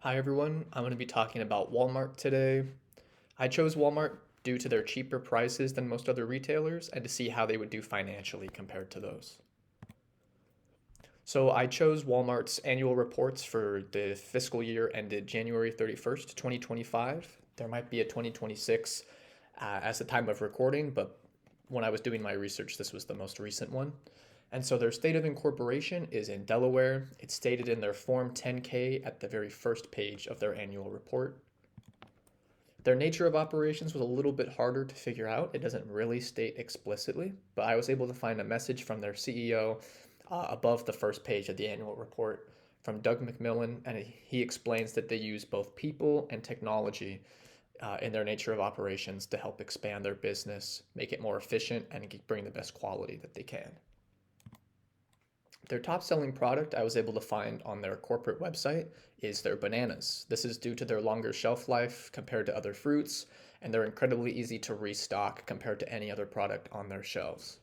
Hi everyone, I'm going to be talking about Walmart today. I chose Walmart due to their cheaper prices than most other retailers and to see how they would do financially compared to those. So I chose Walmart's annual reports for the fiscal year ended January 31st, 2025. There might be a 2026 as the time of recording, but when I was doing my research, this was the most recent one. And so their state of incorporation is in Delaware. It's stated in their Form 10K at the very first page of their annual report. Their nature of operations was a little bit harder to figure out. It doesn't really state explicitly, but I was able to find a message from their CEO above the first page of the annual report from Doug McMillon, and he explains that they use both people and technology in their nature of operations to help expand their business, make it more efficient, and bring the best quality that they can. Their top selling product I was able to find on their corporate website is their bananas. This is due to their longer shelf life compared to other fruits, and they're incredibly easy to restock compared to any other product on their shelves.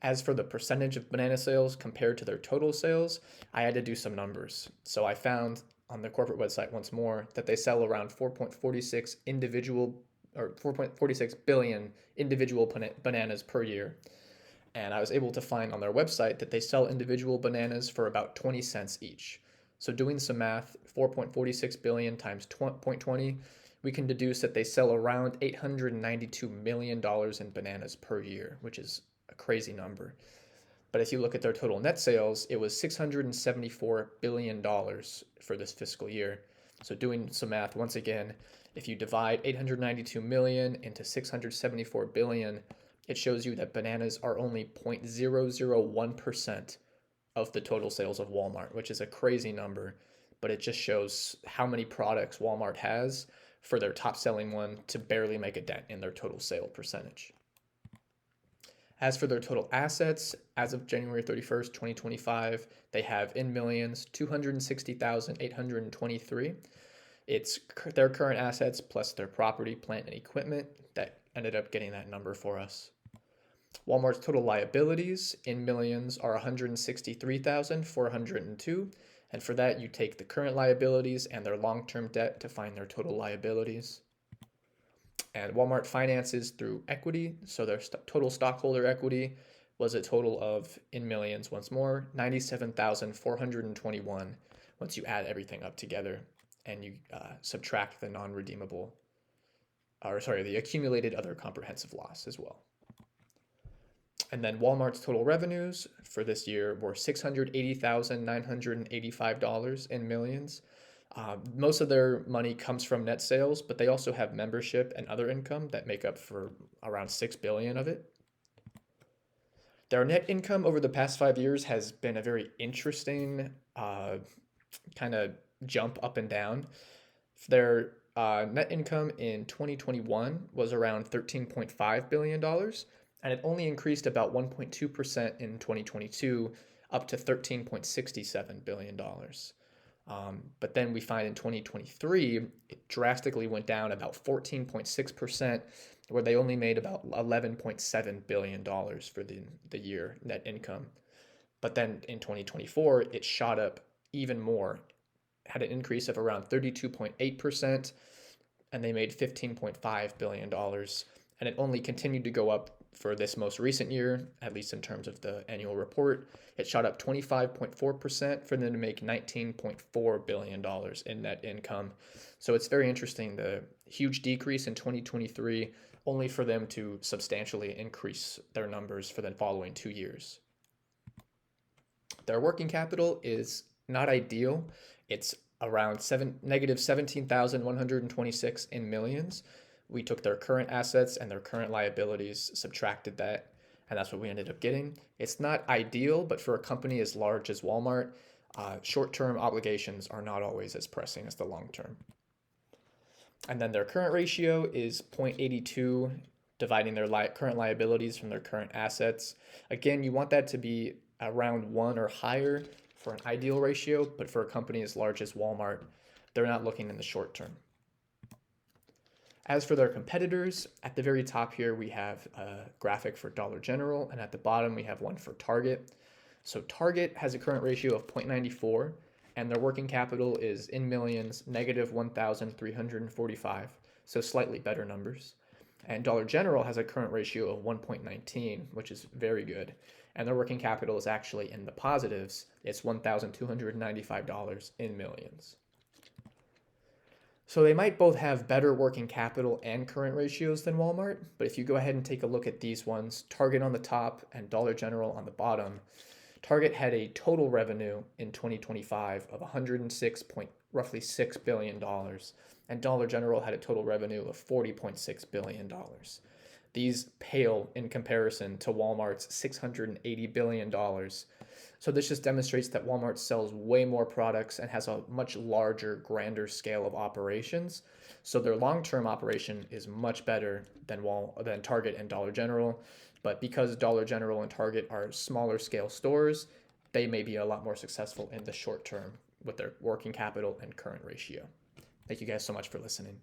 As for the percentage of banana sales compared to their total sales, I had to do some numbers. So I found on the corporate website once more that they sell around 4.46 individual or 4.46 billion individual bananas per year. And I was able to find on their website that they sell individual bananas for about 20 cents each. So doing some math, 4.46 billion times 0.20, we can deduce that they sell around $892 million in bananas per year, which is a crazy number. But if you look at their total net sales, it was $674 billion for this fiscal year. So doing some math, once again, if you divide 892 million into 674 billion, it shows you that bananas are only 0.001% of the total sales of Walmart, which is a crazy number, but it just shows how many products Walmart has for their top selling one to barely make a dent in their total sale percentage. As for their total assets, as of January 31st, 2025, they have in millions 260,823. It's their current assets plus their property, plant, and equipment that ended up getting that number for us. Walmart's total liabilities in millions are 163,402, and for that you take the current liabilities and their long-term debt to find their total liabilities. And Walmart finances through equity, so their total stockholder equity was a total of in millions once more 97,421 once you add everything up together and you subtract the non-redeemable or sorry, the accumulated other comprehensive loss as well. And then Walmart's total revenues for this year were $680,985 in millions. Most of their money comes from net sales, but they also have membership and other income that make up for around 6 billion of it. Their net income over the past 5 years has been a very interesting kind of jump up and down. Their net income in 2021 was around $13.5 billion, and it only increased about 1.2% in 2022 up to $13.67 billion. But then we find in 2023, it drastically went down about 14.6%, where they only made about $11.7 billion for the year net income. But then in 2024, it shot up even more, had an increase of around 32.8%, and they made $15.5 billion. And it only continued to go up for this most recent year, at least in terms of the annual report. It shot up 25.4% for them to make $19.4 billion in net income. So it's very interesting, the huge decrease in 2023, only for them to substantially increase their numbers for the following 2 years. Their working capital is not ideal. It's around negative 17,126 in millions. We took their current assets and their current liabilities, subtracted that, and that's what we ended up getting. It's not ideal, but for a company as large as Walmart, short-term obligations are not always as pressing as the long-term. And then their current ratio is 0.82, dividing their current liabilities from their current assets. Again, you want that to be around 1 or higher for an ideal ratio, but for a company as large as Walmart, they're not looking in the short term. As for their competitors, at the very top here we have a graphic for Dollar General, and at the bottom we have one for Target. So Target has a current ratio of 0.94, and their working capital is in millions, negative 1,345, so slightly better numbers. And Dollar General has a current ratio of 1.19, which is very good. And their working capital is actually in the positives. It's $1,295 in millions. So they might both have better working capital and current ratios than Walmart, but if you go ahead and take a look at these ones, Target on the top and Dollar General on the bottom, Target had a total revenue in 2025 of 106 point roughly $6 billion, and Dollar General had a total revenue of $40.6 billion. These pale in comparison to Walmart's $680 billion. So this just demonstrates that Walmart sells way more products and has a much larger, grander scale of operations. So their long-term operation is much better than Target and Dollar General. But because Dollar General and Target are smaller scale stores, they may be a lot more successful in the short term with their working capital and current ratio. Thank you guys so much for listening.